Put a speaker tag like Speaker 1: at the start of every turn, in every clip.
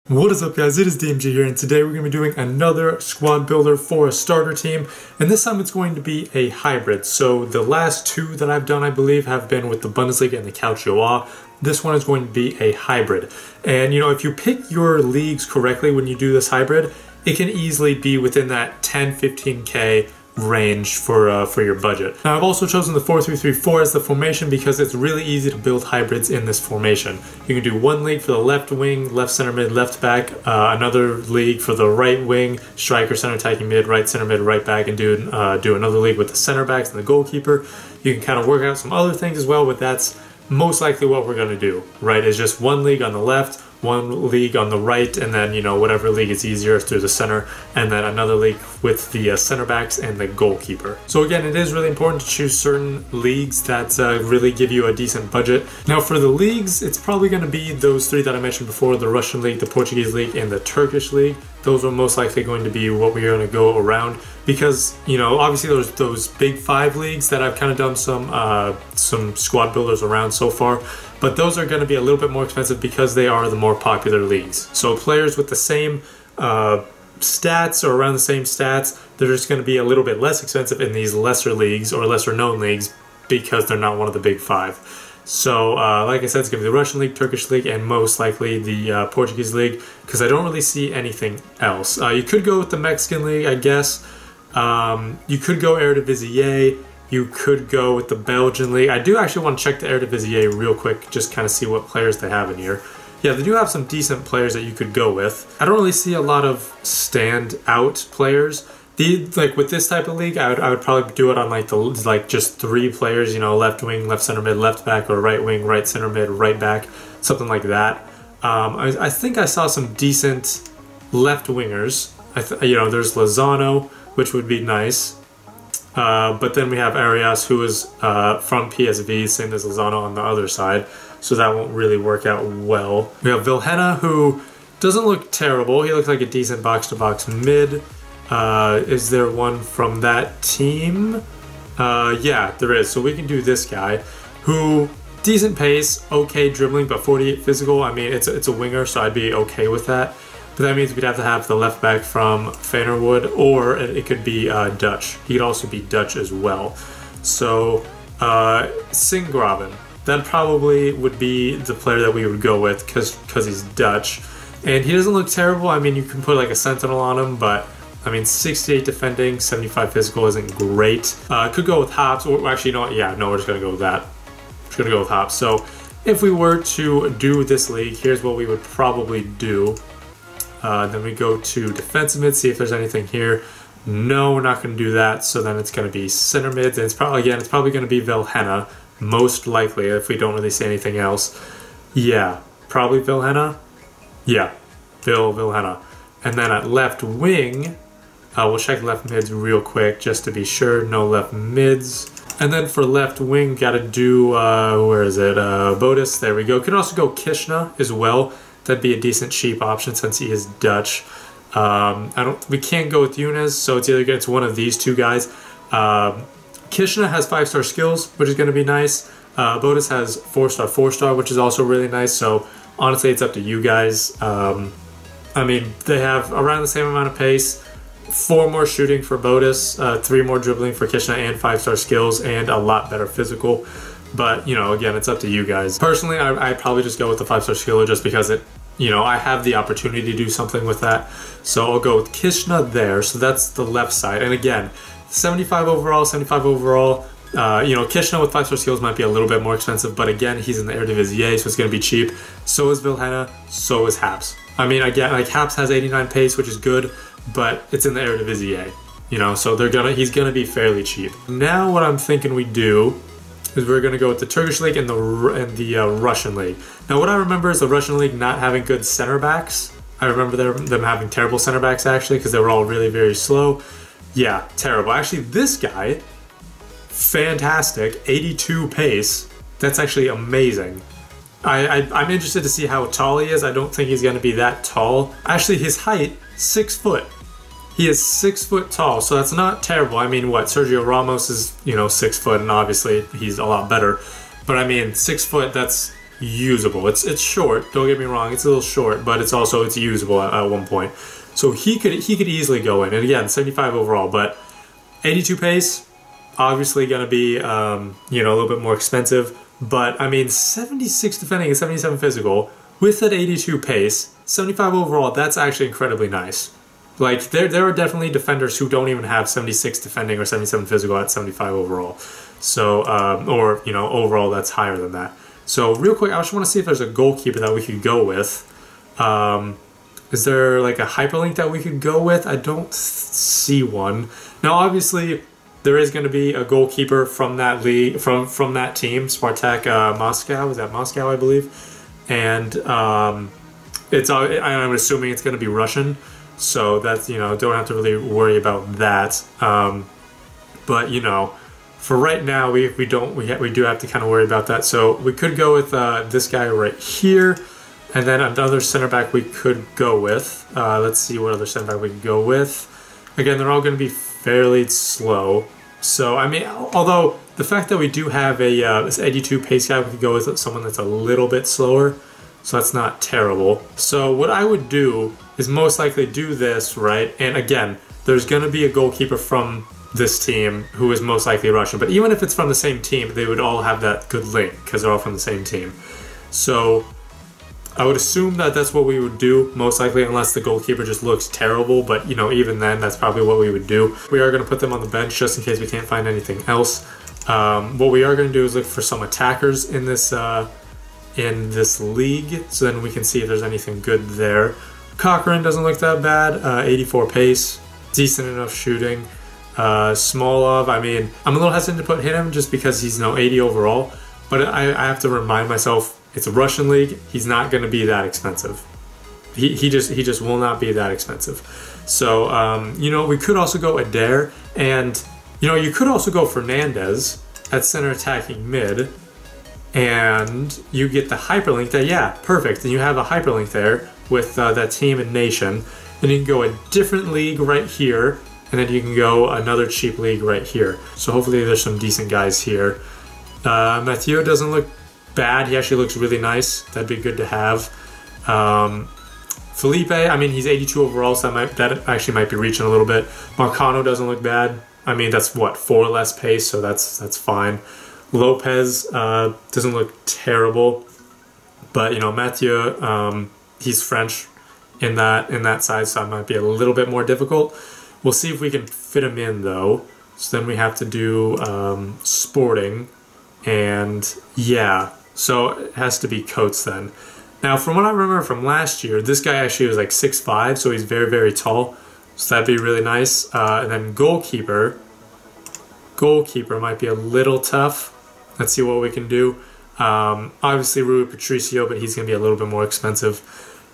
Speaker 1: What is up, guys? It is DMG here, and today we're going to be doing another squad builder for a starter team, and this time it's going to be a hybrid. So the last two that I've done, I believe, have been with the Bundesliga and the Calcio. This one is going to be a hybrid. And you know, if you pick your leagues correctly when you do this hybrid, it can easily be within that 10-15K range for your budget. Now, I've also chosen the 4-3-3-4 as the formation because it's really easy to build hybrids in this formation. You can do one league for the left wing, left center mid, left back, another league for the right wing, striker, center attacking mid, right center mid, right back, and do another league with the center backs and the goalkeeper. You can kind of work out some other things as well, but that's most likely what we're going to do, right? Is just one league on the left, one league on the right, and then, you know, whatever league is easier through the center, and then another league with the center backs and the goalkeeper. So again, it is really important to choose certain leagues that really give you a decent budget. Now for the leagues, it's probably going to be those three that I mentioned before: the Russian league, the Portuguese league, and the Turkish league. Those are most likely going to be what we're going to go around, because, you know, obviously there's those big five leagues that I've kind of done some squad builders around so far, but those are going to be a little bit more expensive because they are the more popular leagues. So players with the same stats or around the same stats, they're just going to be a little bit less expensive in these lesser leagues or lesser known leagues because they're not one of the big five. So, like I said, it's going to be the Russian League, Turkish League, and most likely the Portuguese League, because I don't really see anything else. You could go with the Mexican League, I guess. You could go Eredivisie. You could go with the Belgian League. I do actually want to check the Eredivisie real quick, just kind of see what players they have in here. Yeah, they do have some decent players that you could go with. I don't really see a lot of stand-out players. Like with this type of league, I would probably do it on like just three players, you know, left wing, left center mid, left back, or right wing, right center mid, right back, something like that. I think I saw some decent left wingers. You know, there's Lozano, which would be nice. But then we have Arias, who is from PSV, same as Lozano on the other side, so that won't really work out well. We have Vilhena, who doesn't look terrible. He looks like a decent box-to-box mid. Is there one from that team? Yeah, there is. So we can do this guy, who, decent pace, okay dribbling, but 48 physical. I mean, it's a winger, so I'd be okay with that. But that means we'd have to have the left back from Feyenoord, or it could be Dutch. He could also be Dutch as well. So Singraven, that probably would be the player that we would go with because he's Dutch. And he doesn't look terrible. I mean, you can put like a sentinel on him, but I mean, 68 defending, 75 physical isn't great. Could go with Hops, or actually, you know what? Yeah, no, we're just gonna go with that. Just gonna go with Hops. So if we were to do this league, here's what we would probably do. Then we go to defensive mid, see if there's anything here. No, we're not going to do that. So then it's going to be center mids, and it's probably going to be Vilhena, most likely, if we don't really see anything else. Yeah, probably Vilhena. Yeah, Vilhena. And then at left wing, we'll check left mids real quick just to be sure. No left mids. And then for left wing, got to do where is it? Bodis. There we go. Could also go Kishna as well. That'd be a decent cheap option since he is Dutch. We can't go with Younes, so it's one of these two guys. Kishna has 5-star skills, which is going to be nice. Bodis has 4-star, which is also really nice. So honestly, it's up to you guys. I mean, they have around the same amount of pace, 4 more shooting for Bodis, 3 more dribbling for Kishna, and 5-star skills, and a lot better physical. But, you know, again, it's up to you guys. Personally, I'd probably just go with the 5-star skiller just because I have the opportunity to do something with that. So I'll go with Kishna there. So that's the left side. And again, 75 overall. You know, Kishna with 5-star skills might be a little bit more expensive, but again, he's in the Eredivisie, so it's going to be cheap. So is Vilhena, so is Haps. I mean, again, like Haps has 89 pace, which is good, but it's in the Eredivisie, you know, so he's going to be fairly cheap. Now what I'm thinking we do is we're going to go with the Turkish League and the Russian League. Now what I remember is the Russian League not having good center backs. I remember them having terrible center backs actually, because they were all really, very slow. Yeah, terrible. Actually, this guy, fantastic, 82 pace. That's actually amazing. I'm interested to see how tall he is. I don't think he's going to be that tall. Actually, his height, 6 foot. He is 6 foot tall, so that's not terrible. I mean, what, Sergio Ramos is, you know, 6 foot, and obviously he's a lot better. But I mean, 6 foot, that's usable. It's short, don't get me wrong, it's a little short, but it's usable at one point. So he could easily go in, and again, 75 overall, but 82 pace, obviously going to be, you know, a little bit more expensive. But, I mean, 76 defending and 77 physical with that 82 pace, 75 overall, that's actually incredibly nice. Like, there are definitely defenders who don't even have 76 defending or 77 physical at 75 overall. So, or, you know, overall that's higher than that. So, real quick, I just want to see if there's a goalkeeper that we could go with. Is there, like, a hyperlink that we could go with? I don't see one. Now, obviously, there is going to be a goalkeeper from that league, from that team, Spartak Moscow. Is that Moscow, I believe? And I'm assuming it's going to be Russian. So that's, you know, don't have to really worry about that. But, you know, for right now, we do have to kind of worry about that. So we could go with this guy right here. And then another center back we could go with. Let's see what other center back we could go with. Again, they're all going to be fairly slow. So, I mean, although the fact that we do have a this 82 pace guy, we could go with someone that's a little bit slower. So that's not terrible. So what I would do is most likely do this, right? And again, there's going to be a goalkeeper from this team who is most likely Russian. But even if it's from the same team, they would all have that good link because they're all from the same team. So I would assume that that's what we would do, most likely, unless the goalkeeper just looks terrible. But, you know, even then, that's probably what we would do. We are going to put them on the bench just in case we can't find anything else. What we are going to do is look for some attackers in this league, so then we can see if there's anything good there. Cochran doesn't look that bad. 84 pace, decent enough shooting. Smolov, I mean, I'm a little hesitant to put him just because he's 80 overall. But I have to remind myself, it's a Russian league. He's not going to be that expensive. He just will not be that expensive. So you know, we could also go Adair, and you know, you could also go Fernandez at center attacking mid, and you get the hyperlink there. Yeah, perfect. And you have a hyperlink there with that team and nation. Then you can go a different league right here, and then you can go another cheap league right here. So hopefully there's some decent guys here. Mathieu doesn't look bad. He actually looks really nice. That'd be good to have. Felipe, I mean, he's 82 overall, so that actually might be reaching a little bit. Marcano doesn't look bad. I mean, that's what, 4 less pace, so that's fine. Lopez doesn't look terrible, but you know, Mathieu, he's French in that side, so it might be a little bit more difficult. We'll see if we can fit him in though. So then we have to do Sporting, and yeah, so it has to be Coates then. Now, from what I remember from last year, this guy actually was like 6'5", so he's very, very tall. So that'd be really nice. And then goalkeeper might be a little tough. Let's see what we can do. Obviously, Rui Patricio, but he's going to be a little bit more expensive.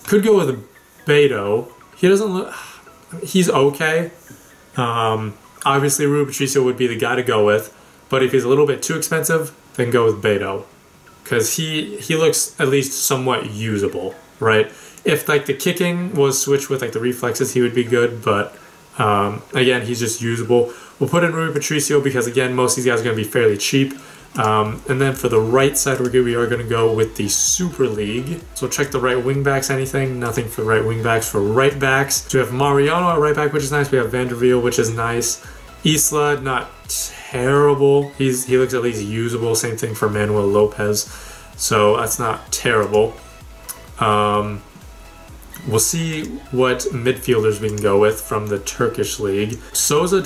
Speaker 1: Could go with Beto. He doesn't look... He's okay. Obviously, Rui Patricio would be the guy to go with. But if he's a little bit too expensive, then go with Beto. Because he looks at least somewhat usable, right? If like the kicking was switched with like the reflexes, he would be good. But again, he's just usable. We'll put in Rui Patricio because again, most of these guys are going to be fairly cheap. And then for the right side, we are going to go with the Super League. So check the right wing backs. Anything? Nothing for right wing backs. For right backs, so we have Mariano at right back, which is nice. We have Vanderveel, which is nice. Isla, not terrible. He looks at least usable. Same thing for Manuel Lopez. So that's not terrible. We'll see what midfielders we can go with from the Turkish league. Souza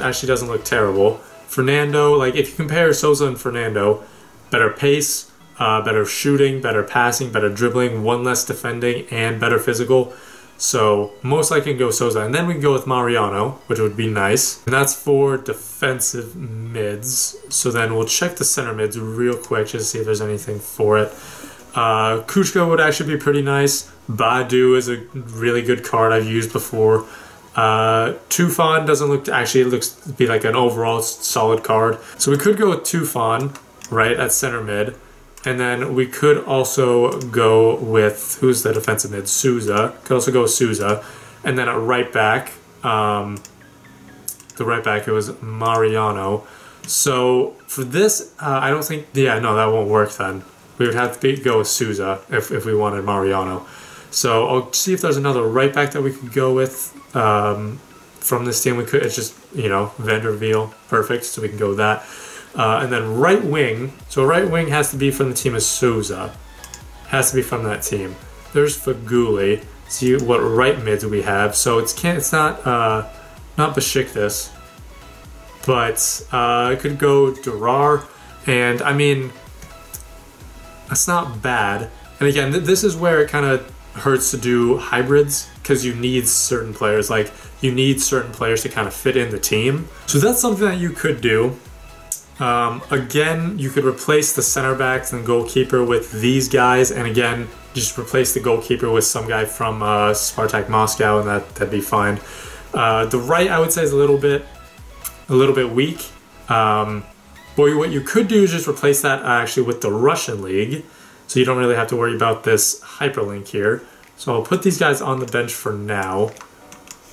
Speaker 1: actually doesn't look terrible. Fernando, like if you compare Souza and Fernando, better pace, better shooting, better passing, better dribbling, 1 less defending, and better physical. So most likely can go Souza. And then we can go with Mariano, which would be nice. And that's for defensive mids. So then we'll check the center mids real quick just to see if there's anything for it. Kushka would actually be pretty nice. Badu is a really good card I've used before. Tufan doesn't look, actually it looks to be like an overall solid card. So we could go with Tufan, right, at center mid. And then we could also go with, who's the defensive mid? Souza. Could also go with Souza. And then at right back, the right back, it was Mariano. So for this, I don't think, yeah, no, that won't work then. we would have to go with Souza if we wanted Mariano. So I'll see if there's another right back that we could go with from this team. We could, it's just, you know, Vanderveel, perfect, so we can go with that. And then right wing, so right wing has to be from the team of Souza. Has to be from that team. There's Faguli. See what right mids we have. So it's not Besiktas, but it could go Durar, and I mean that's not bad. And again, this is where it kind of hurts to do hybrids because you need certain players. Like you need certain players to kind of fit in the team. So that's something that you could do. Again, you could replace the center backs and goalkeeper with these guys, and again, just replace the goalkeeper with some guy from Spartak Moscow, and that'd be fine. The right, I would say, is a little bit weak. But what you could do is just replace that actually with the Russian league, so you don't really have to worry about this hyperlink here. So I'll put these guys on the bench for now,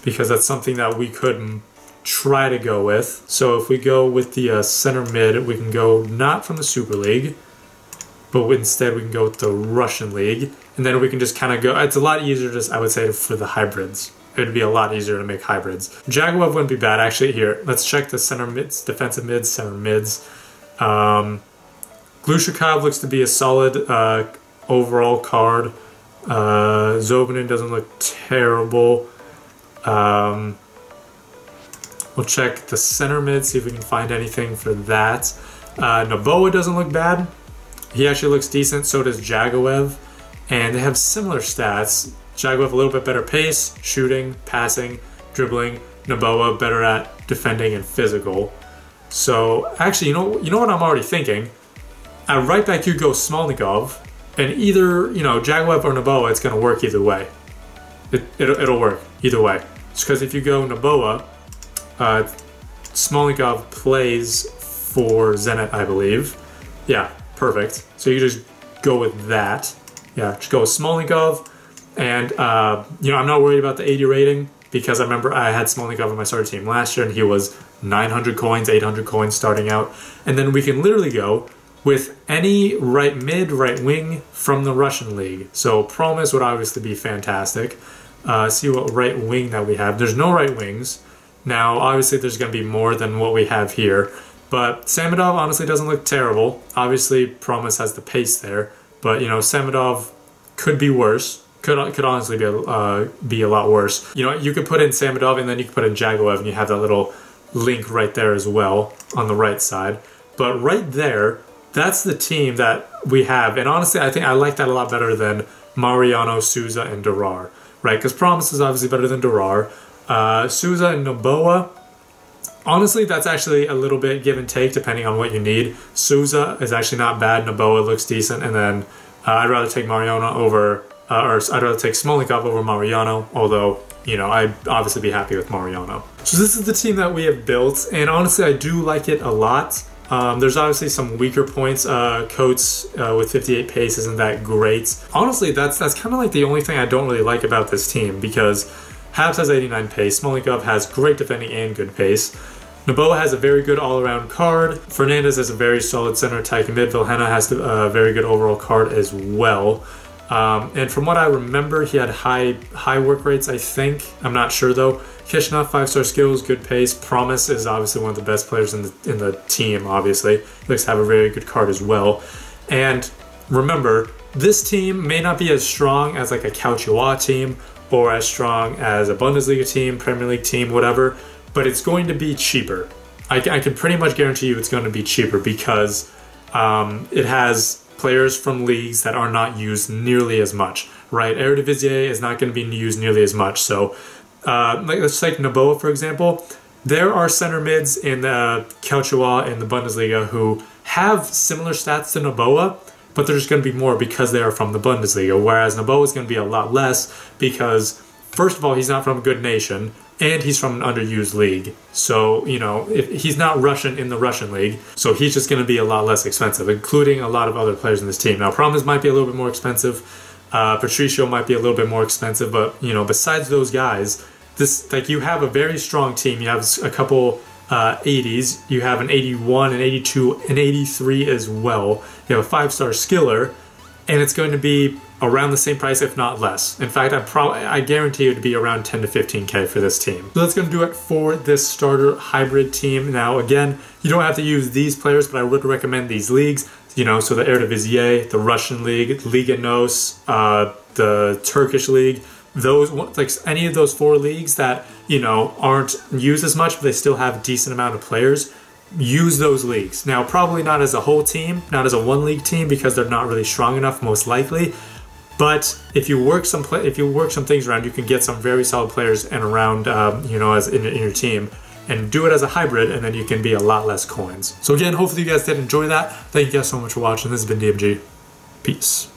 Speaker 1: because that's something that we could try to go with. So if we go with the center mid, we can go not from the Super League, but instead we can go with the Russian League, and then we can just kind of go. It's a lot easier, just I would say, for the hybrids. It would be a lot easier to make hybrids. Jaguar wouldn't be bad, actually. Here, let's check the center mids, defensive mids, center mids. Glushikov looks to be a solid overall card. Zobinin doesn't look terrible. We'll check the center mid, see if we can find anything for that. Noboa doesn't look bad. He actually looks decent, so does Jagoev. And they have similar stats. Jagoev a little bit better pace, shooting, passing, dribbling. Noboa better at defending and physical. So actually, you know what I'm already thinking? At right back you go Smolnikov, and either, you know, Jagoev or Noboa, it's going to work either way. It'll work either way. It's because if you go Noboa, Smolnikov plays for Zenit, I believe. Yeah, perfect. So you just go with that. Yeah, just go with Smolnikov. And, you know, I'm not worried about the 80 rating because I remember I had Smolnikov on my starter team last year and he was 900 coins, 800 coins starting out. And then we can literally go with any right mid, right wing from the Russian league. So Promise would obviously be fantastic. See what right wing that we have. There's no right wings. Now, obviously, there's going to be more than what we have here, but Samedov honestly doesn't look terrible. Obviously, Promise has the pace there, but, you know, Samedov could be worse. Could honestly be a lot worse. You know, you could put in Samedov and then you could put in Jagoev and you have that little link right there as well on the right side. But right there, that's the team that we have. And honestly, I think I like that a lot better than Mariano, Souza, and Durar, right? Because Promise is obviously better than Durar. Souza and Noboa, honestly, that's actually a little bit give and take depending on what you need. Souza is actually not bad. Noboa looks decent, and then I'd rather take Mariano over, or I'd rather take Smolnikov over Mariano. Although, you know, I'd obviously be happy with Mariano. So this is the team that we have built, and honestly, I do like it a lot. There's obviously some weaker points. Coates with 58 pace isn't that great. Honestly, that's kind of like the only thing I don't really like about this team because Habs has 89 pace, Smolnikov has great defending and good pace. Noboa has a very good all-around card. Fernandez has a very solid center attacking mid. Vilhena has a very good overall card as well. And from what I remember, he had high work rates, I think. I'm not sure though. Kishnov, 5-star skills, good pace. Promise is obviously one of the best players in the team, obviously. He looks to have a very good card as well. And remember, this team may not be as strong as like a Cauchois team or as strong as a Bundesliga team, Premier League team, whatever, but it's going to be cheaper. I can pretty much guarantee you it's going to be cheaper because it has players from leagues that are not used nearly as much, right? Eredivisie is not going to be used nearly as much. So let's take Noboa, for example. There are center mids in the Cauchois and the Bundesliga who have similar stats to Noboa, but there's going to be more because they are from the Bundesliga, whereas Noboa is going to be a lot less because, first of all, he's not from a good nation, and he's from an underused league. So, you know, if he's not Russian in the Russian league, so he's just going to be a lot less expensive, including a lot of other players in this team. Now, Promise might be a little bit more expensive, Patricio might be a little bit more expensive, but, you know, besides those guys, you have a very strong team. You have a couple 80s. You have an 81, an 82, an 83 as well. You have a 5-star skiller, and it's going to be around the same price, if not less. In fact, I guarantee it would be around 10 to 15K for this team. So that's going to do it for this starter hybrid team. Now, again, you don't have to use these players, but I would recommend these leagues. You know, so the Eredivisie, the Russian League, Liga NOS, the Turkish League, those, like any of those 4 leagues that, you know, aren't used as much, but they still have a decent amount of players, use those leagues. Now, probably not as a whole team, not as a 1-league team, because they're not really strong enough, most likely. But if you work some things around, you can get some very solid players and around, you know, as in your team. And do it as a hybrid, and then you can be a lot less coins. So again, hopefully you guys did enjoy that. Thank you guys so much for watching. This has been DMG. Peace.